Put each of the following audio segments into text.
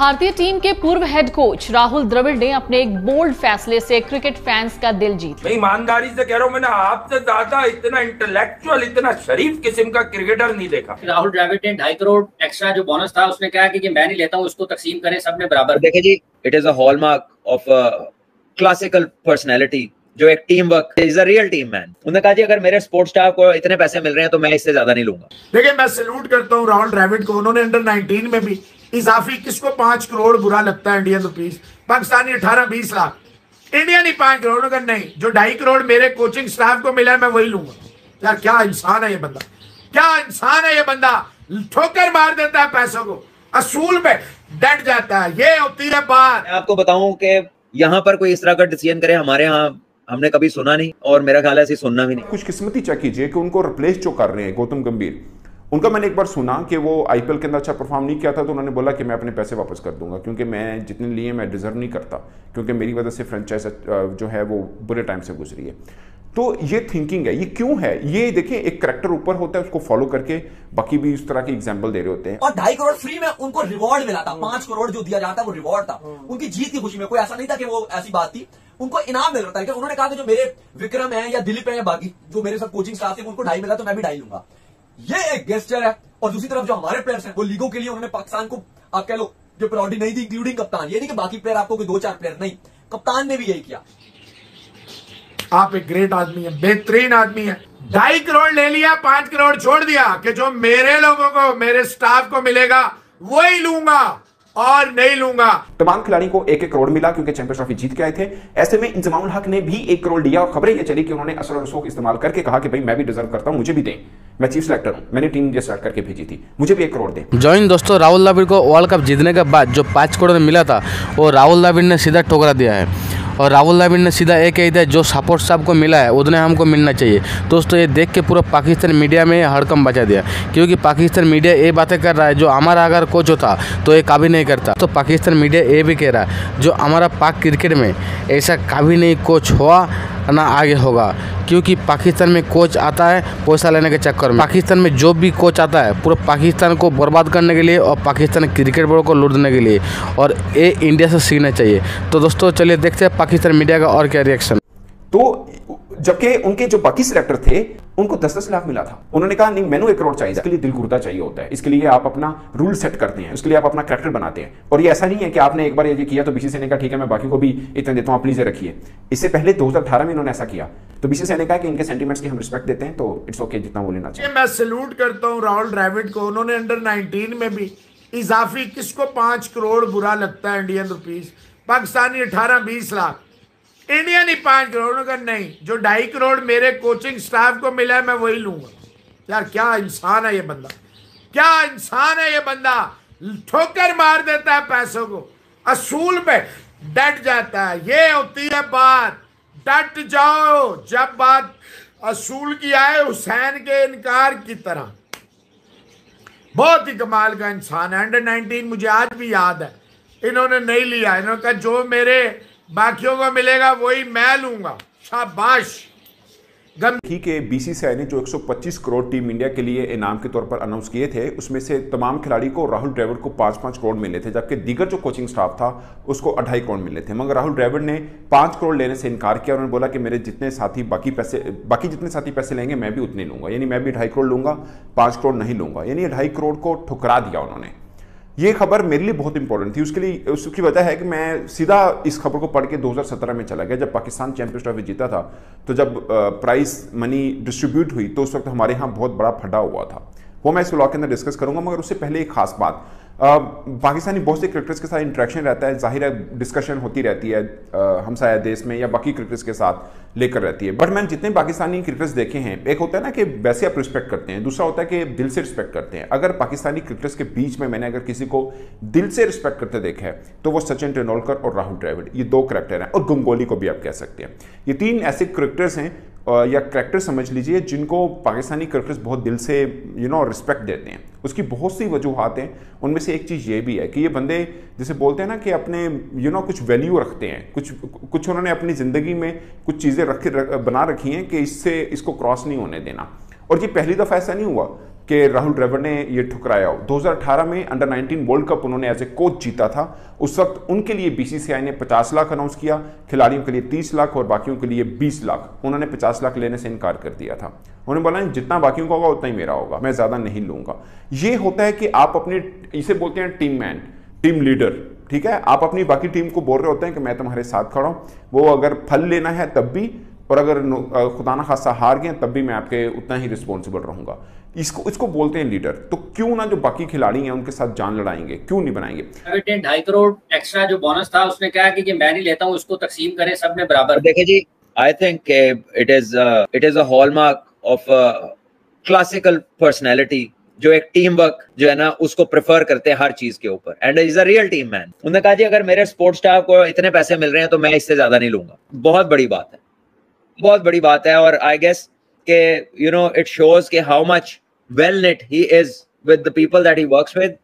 भारतीय टीम के पूर्व हेड कोच राहुल द्रविड़ ने अपने एक बोल्ड फैसले से क्रिकेट फैंस का दिल जीत लिया। मैं ईमानदारी से कह रहा हूं, मैंने आपसे ज्यादा इतना इंटेलेक्चुअल, इतना शरीफ किस्म का क्रिकेटर नहीं देखा। राहुल द्रविड़ ने 2.5 करोड़ एक्स्ट्रा जो बोनस था उसने कहा कि मैं नहीं लेता हूं, उसको तकसीम करें सबने बराबर। देखिए जी, it is a hallmark of classical personality, जो एक team work is a real team man. उन्होंने कहा जी अगर मेरे स्पोर्ट्स स्टाफ को इतने पैसे मिल रहे हैं तो मैं इससे ज्यादा नहीं लूंगा। देखिए, मैं सैल्यूट करता हूं राहुल द्रविड़ को। उन्होंने अंडर 19 में भी इजाफी, किसको 5 करोड़ बुरा लगता है Indian rupees, Pakistani 18-20 lakh, India नहीं 5 करोड़ का नहीं, जो 2.5 करोड़ मेरे कोचिंग स्टाफ को मिला है मैं वही लूंगा। यार क्या इंसान है ये बंदा, क्या इंसान है ये बंदा। ठोकर मार देता है पैसों को, असूल पे डट जाता है। ये होती है बात। मैं आपको बताऊं कि यहाँ पर कोई इस तरह का डिसीजन करे हमारे यहाँ हमने कभी सुना नहीं, और मेरा ख्याल है ऐसे सुनना भी नहीं। कुछ किस्मती चेक कीजिए कि उनको रिप्लेस जो कर रहे हैं गौतम गंभीर, उनका मैंने एक बार सुना कि वो आईपीएल के अंदर अच्छा परफॉर्म नहीं किया था, तो उन्होंने बोला कि मैं अपने पैसे वापस कर दूंगा क्योंकि मैं जितने लिए मैं डिजर्व नहीं करता, क्योंकि मेरी वजह से फ्रेंचाइज जो है वो बुरे टाइम से गुजरी है। तो ये थिंकिंग है, ये क्यों है? ये देखिए, एक करैक्टर ऊपर होता है, उसको फॉलो करके बाकी भी इस तरह के एग्जाम्पल दे रहे होते हैं। और 2.5 करोड़ फ्री में उनको रिवॉर्ड मिला था। 5 करोड़ जो दिया जाता है वो रिवॉर्ड था उनकी जीत की खुशी में। कोई ऐसा नहीं था कि वो ऐसी बात थी, उनको इनाम मिल रहा था। उन्होंने कहा कि जो मेरे विक्रम है या दिलीप है या बाकी जो मेरे साथ कोचिंग स्टाफ थे उनको 2.5 मिला तो मैं भी 2.5 लूंगा। ये एक गेस्चर है। और दूसरी तरफ जो हमारे प्लेयर्स हैं वो लीगों के लिए उन्होंने पाकिस्तान को, आप कह लो, जो प्रायोरिटी नहीं दी, इंक्लूडिंग कप्तान। ये नहीं कि बाकी प्लेयर आपको कोई 2-4 प्लेयर नहीं, कप्तान ने भी यही किया। आप एक ग्रेट आदमी है, बेहतरीन आदमी है। 2.5 करोड़ ले लिया, 5 करोड़ छोड़ दिया कि जो मेरे लोगों को, मेरे स्टाफ को मिलेगा वही लूंगा और नहीं लूंगा। तमाम खिलाड़ी को 1-1 करोड़ मिला क्योंकि चैंपियंस ट्रॉफी जीत के आए थे। ऐसे में इंजमामुल हक ने भी 1 करोड़ लिया और खबरें ये चली कि उन्होंने असर और रसूख इस्तेमाल करके कहा कि भाई मैं भी डिजर्व करता हूं, मुझे भी दें, मैं चीफ सेलेक्टर हूं, मैंने टीम ये सेलेक्ट करके भेजी थी, मुझे भी 1 करोड़ दें। जॉइन दोस्तों, राहुल द्रविड़ को वर्ल्ड कप जीतने के बाद जो 5 करोड़ मिला था वो राहुल द्रविड़ ने सीधा ठुकरा दिया है। और राहुल द्रविड़ ने सीधा एक कही था जो सपोर्ट साहब को मिला है उतने हमको मिलना चाहिए। दोस्तों ये देख के पूरा पाकिस्तान मीडिया में हड़कंप बचा दिया, क्योंकि पाकिस्तान मीडिया ये बातें कर रहा है जो हमारा अगर कोच होता तो ये कभी नहीं करता। तो पाकिस्तान मीडिया ये भी कह रहा है जो हमारा पाक क्रिकेट में ऐसा कभी नहीं कोच हुआ ना आगे होगा, क्योंकि पाकिस्तान में कोच आता है पैसा लेने के चक्कर में। पाकिस्तान में जो भी कोच आता है पूरा पाकिस्तान को बर्बाद करने के लिए और पाकिस्तान क्रिकेट बोर्ड को लूटने के लिए, और ये इंडिया से सीखना चाहिए। तो दोस्तों चलिए देखते हैं पाकिस्तान मीडिया का और क्या रिएक्शन। तो जबकि उनके जो बाकी सिलेक्टर थे उनको 10-10 लाख मिला था, उन्होंने कहा नहीं मैंने 1 करोड़ चाहिए। इसके लिए दिल गुर्दा चाहिए होता है, इसके लिए आप अपना रूल सेट करते हैं, उसके लिए आप अपना कैरेक्टर बनाते हैं। और ये ऐसा नहीं है कि आपने एक बार ये किया तो बीसीसीआई ने कहा ठीक है मैं बाकी को भी इतना देता हूं, आप प्लीज रखिए। इससे पहले 2018 में इन्होंने ऐसा किया तो बीसीसीआई ने कहा कि इनके सेंटीमेंट्स की हम रिस्पेक्ट देते हैं, तो इट्स ओके जितना वो लेना चाहिए। मैं सैल्यूट करता हूं राहुल द्रविड़ को। उन्होंने अंडर 19 में भी इजाफी, किसको 5 करोड़ बुरा लगता है Indian rupees, Pakistani 18-20 lakh, India नहीं 5 करोड़ का नहीं, जो 2.5 करोड़ मेरे कोचिंग स्टाफ को मिला है मैं वही लूंगा। यार क्या इंसान है ये बंदा, क्या इंसान है ये बंदा। ठोकर मार देता है पैसों को, असूल पे डट जाता है। ये होती है बात, डट जाओ जब बात असूल की आए, हुसैन के इनकार की तरह। बहुत ही कमाल का इंसान है। अंडर 19 मुझे आज भी याद है, इन्होंने नहीं लिया, इन्होंने कहा जो मेरे बाकियों को मिलेगा वही मैं लूंगा। शाबाश। ठीक है, बीसीसीआई ने जो 125 करोड़ टीम इंडिया के लिए इनाम के तौर पर अनाउंस किए थे उसमें से तमाम खिलाड़ी को राहुल द्रविड़ को 5-5 करोड़ मिले थे, जबकि दीगर जो कोचिंग स्टाफ था उसको 2.5 करोड़ मिले थे। मगर राहुल द्रविड़ ने 5 करोड़ लेने से इनकार किया। उन्होंने बोला कि मेरे जितने साथी बाकी जितने साथी पैसे लेंगे मैं भी उतने लूंगा, यानी मैं भी 2.5 करोड़ लूंगा, 5 करोड़ नहीं लूंगा, यानी 2.5 करोड़ को ठुकरा दिया उन्होंने। ये खबर मेरे लिए बहुत इंपॉर्टेंट थी। उसकी वजह है कि मैं सीधा इस खबर को पढ़ के 2017 में चला गया, जब पाकिस्तान चैंपियंस ट्रॉफी जीता था। तो जब प्राइस मनी डिस्ट्रीब्यूट हुई तो उस वक्त हमारे यहाँ बहुत बड़ा फटा हुआ था, वो मैं इस व्लॉग के अंदर डिस्कस करूंगा। मगर उससे पहले एक खास बात, पाकिस्तानी बहुत से क्रिकेटर्स के साथ इंटरेक्शन रहता है, जाहिर है डिस्कशन होती रहती है हमसाया देश में या बाकी क्रिकेटर्स के साथ लेकर रहती है। बट मैंने जितने पाकिस्तानी क्रिकेटर्स देखे हैं, एक होता है ना कि वैसे आप रिस्पेक्ट करते हैं, दूसरा होता है कि दिल से रिस्पेक्ट करते हैं। अगर पाकिस्तानी क्रिकेटर्स के बीच में मैंने अगर किसी को दिल से रिस्पेक्ट करते देखा है तो वो सचिन तेंदुलकर और राहुल द्रविड़, ये 2 करैक्टर हैं, और गंगोली को भी आप कह सकते हैं। ये 3 ऐसे क्रिकेटर्स हैं या करैक्टर समझ लीजिए जिनको पाकिस्तानी क्रिकेटर्स बहुत दिल से रिस्पेक्ट देते हैं। उसकी बहुत सी वजूहात हैं, उनमें से एक चीज़ ये भी है कि ये बंदे जैसे बोलते हैं ना कि अपने कुछ वैल्यू रखते हैं, कुछ उन्होंने अपनी ज़िंदगी में कुछ चीज़ें बना रखी हैं कि इसको क्रॉस नहीं होने देना। और ये पहली दफ़ा ऐसा नहीं हुआ कि राहुल द्रविड़ ने ये ठुकराया हो। 2018 में अंडर 19 वर्ल्ड कप उन्होंने एज ए कोच जीता था। उस वक्त उनके लिए बीसीसीआई ने 50 लाख अनाउंस किया, खिलाड़ियों के लिए 30 लाख और बाकियों के लिए 20 लाख। उन्होंने 50 लाख लेने से इनकार कर दिया था। उन्होंने बोला जितना बाकियों का होगा उतना ही मेरा होगा, मैं ज्यादा नहीं लूंगा। ये होता है कि आप अपनी, इसे बोलते हैं टीम मैन, टीम लीडर, ठीक है। आप अपनी बाकी टीम को बोल रहे होते हैं कि मैं तुम्हारे साथ खड़ा हूं, वो अगर फल लेना है तब भी, और अगर खुदा ना खासा हार गए तब भी मैं आपके उतना ही रिस्पॉन्सिबल रहूंगा। इसको बोलते हैं लीडर। तो क्यों ना जो बाकी खिलाड़ी हैं उनके साथ जान लड़ाएंगे, क्यों नहीं बनाएंगे। 2.5 करोड़ एक्स्ट्रा जो बोनस था उसने कहा कि मैं नहीं लेता हूं, उसको तकसीम करें सब में बराबर। देखिए जी, I think it is a hallmark of classical personality, जो एक टीम वर्क जो है ना उसको प्रेफर करते हैं हर चीज के ऊपर, and is a real team man. उन्होंने कहा जी अगर मेरे स्पोर्ट्स स्टाफ को इतने पैसे मिल रहे हैं तो मैं इससे ज्यादा नहीं लूंगा। बहुत बड़ी बात है, बहुत बड़ी बात है। और आई गेस के यू नो इट शोज के how much well net he is with the people that he works with.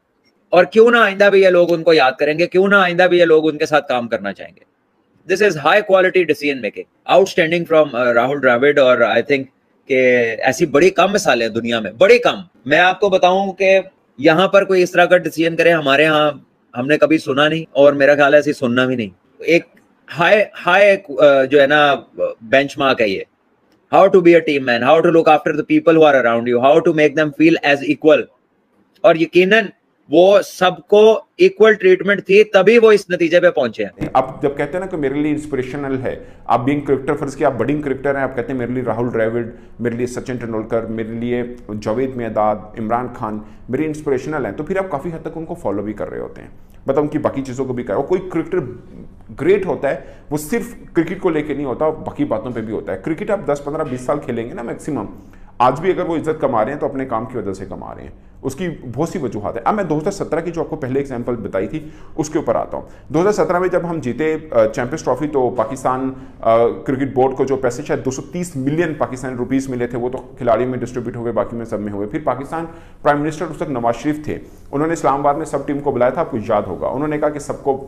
और क्यों ना आइंदा भी ये लोग उनको याद करेंगे, क्यों ना आइंदा भी ये लोग उनके साथ काम करना चाहेंगे। This is high quality decision making, outstanding from Rahul Dravid. और आई थिंक कि ऐसी बड़ी कम मिसालें हैं दुनिया में, बड़ी कम। मैं आपको बताऊं कि यहाँ पर कोई इस तरह का डिसीजन करे हमारे यहाँ हमने कभी सुना नहीं, और मेरा ख्याल है ऐसी सुनना भी नहीं। एक हाई जो है ना बेंचमार्क है ये, how to be a team man, how to look after the people who are around you, how to make them feel as equal. और यकीनन वो सबको इक्वल ट्रीटमेंट थी, तभी वो इस नतीजे पे पहुंचे हैं। आप जब कहते हैं ना कि मेरे लिए इंस्पिरेशनल है, आप बीइंग क्रिकेटर, फर्ज की आप बडिंग क्रिकेटर हैं, आप कहते हैं मेरे लिए राहुल द्रविड़, मेरे लिए सचिन तेंदुलकर, मेरे लिए जावेद मियांदाद, इमरान खान मेरे इंस्पिरेशनल हैं, तो फिर आप काफ़ी हद तक उनको फॉलो भी कर रहे होते हैं, मतलब उनकी बाकी चीज़ों को भी कर। और कोई क्रिकेटर ग्रेट होता है वो सिर्फ क्रिकेट को लेकर नहीं होता, बाकी बातों पर भी होता है। क्रिकेट आप 10, 15, 20 साल खेलेंगे ना मैक्सिमम, आज भी अगर वो इज्जत कमा रहे हैं तो अपने काम की वजह से कमा रहे हैं। उसकी बहुत सी वजूहत है। अब मैं 2017 की जो आपको पहले एग्जांपल बताई थी उसके ऊपर आता हूँ। 2017 में जब हम जीते चैंपियंस ट्रॉफी, तो पाकिस्तान क्रिकेट बोर्ड को जो पैसे शायद 230 मिलियन पाकिस्तानी रुपीस मिले थे, वो तो खिलाड़ी में डिस्ट्रीब्यूट हो गए, बाकी में सब में हुए। फिर पाकिस्तान प्राइम मिनिस्टर उस वक्त नवाज शरीफ थे, उन्होंने इस्लामाबाद में सब टीम को बुलाया था, आपको याद होगा। उन्होंने कहा कि सबको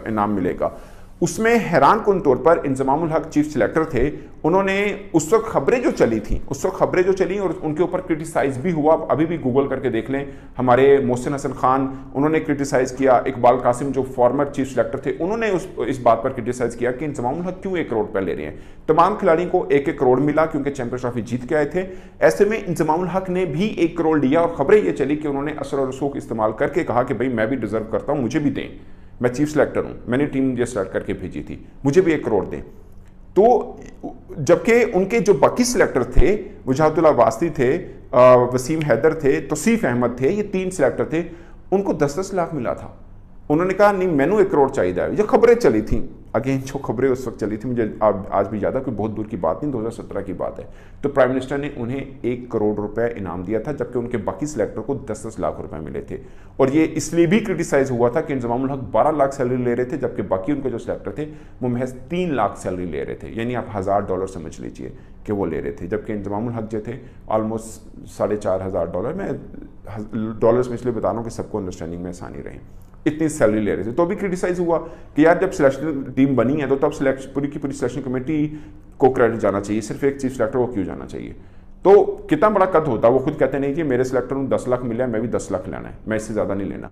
इनाम मिलेगा। उसमें हैरान कुन तौर पर इंजमाम उल हक चीफ सिलेक्टर थे, उन्होंने उस वक्त खबरें जो चली और उनके ऊपर क्रिटिसाइज भी हुआ। अभी भी गूगल करके देख लें, हमारे मोहसिन हसन खान उन्होंने क्रिटिसाइज किया, इकबाल कासिम जो फॉर्मर चीफ सिलेक्टर थे उन्होंने इस बात पर क्रिटिसाइज किया कि इंजमाम उल हक क्यों 1 करोड़ रुपए ले रहे हैं। तमाम खिलाड़ियों को 1-1 करोड़ मिला क्योंकि चैंपियंस ट्रॉफी जीत के आए थे। ऐसे में इंजमाम उल हक ने भी 1 करोड़ लिया और खबरें ये चली कि उन्होंने असर और रसूख इस्तेमाल करके कहा कि भाई मैं भी डिजर्व करता हूं, मुझे भी दें, मैं चीफ सिलेक्टर हूं, मैंने टीम मुझे सेलेक्ट करके भेजी थी, मुझे भी 1 करोड़ दें। तो जबकि उनके जो बाकी सिलेक्टर थे, वजाहतुल्लाह वास्ती थे, वसीम हैदर थे, तौसीफ अहमद थे, ये 3 सिलेक्टर थे, उनको 10-10 लाख मिला था। उन्होंने कहा नहीं मैनू 1 करोड़ चाहिए। ये खबरें चली थी, अगेन जो खबरें उस वक्त चली थी, मुझे आज भी याद है, कोई बहुत दूर की बात नहीं, 2017 की बात है। तो प्राइम मिनिस्टर ने उन्हें 1 करोड़ रुपए इनाम दिया था, जबकि उनके बाकी सिलेक्टर को 10-10 लाख रुपए मिले थे। और ये इसलिए भी क्रिटिसाइज हुआ था कि इंजमाम उल हक 12 लाख सैलरी ले रहे थे, जबकि बाकी उनके जो सिलेक्टर थे वो महज 3 लाख सैलरी ले रहे थे। यानी आप $1000 समझ लीजिए कि वो ले रहे थे, जबकि इंजमाम उल हक जो थे ऑलमोस्ट $4500। मैं डॉलर्स में इसलिए बता रहा हूँ कि सबको अंडरस्टैंडिंग में आसानी रहे, इतनी सैलरी ले रहे थे। तो भी क्रिटिसाइज हुआ कि यार जब सिलेक्शन टीम बनी है तो तब पूरी की पूरी सिलेक्शन कमेटी को क्रेडिट जाना चाहिए, सिर्फ एक चीफ सिलेक्टर को क्यों जाना चाहिए। तो कितना बड़ा कद होता है। वो खुद कहते नहीं कि मेरे सिलेक्टर को 10 लाख मिला है, मैं भी 10 लाख लेना है, मैं इससे ज़्यादा नहीं लेना।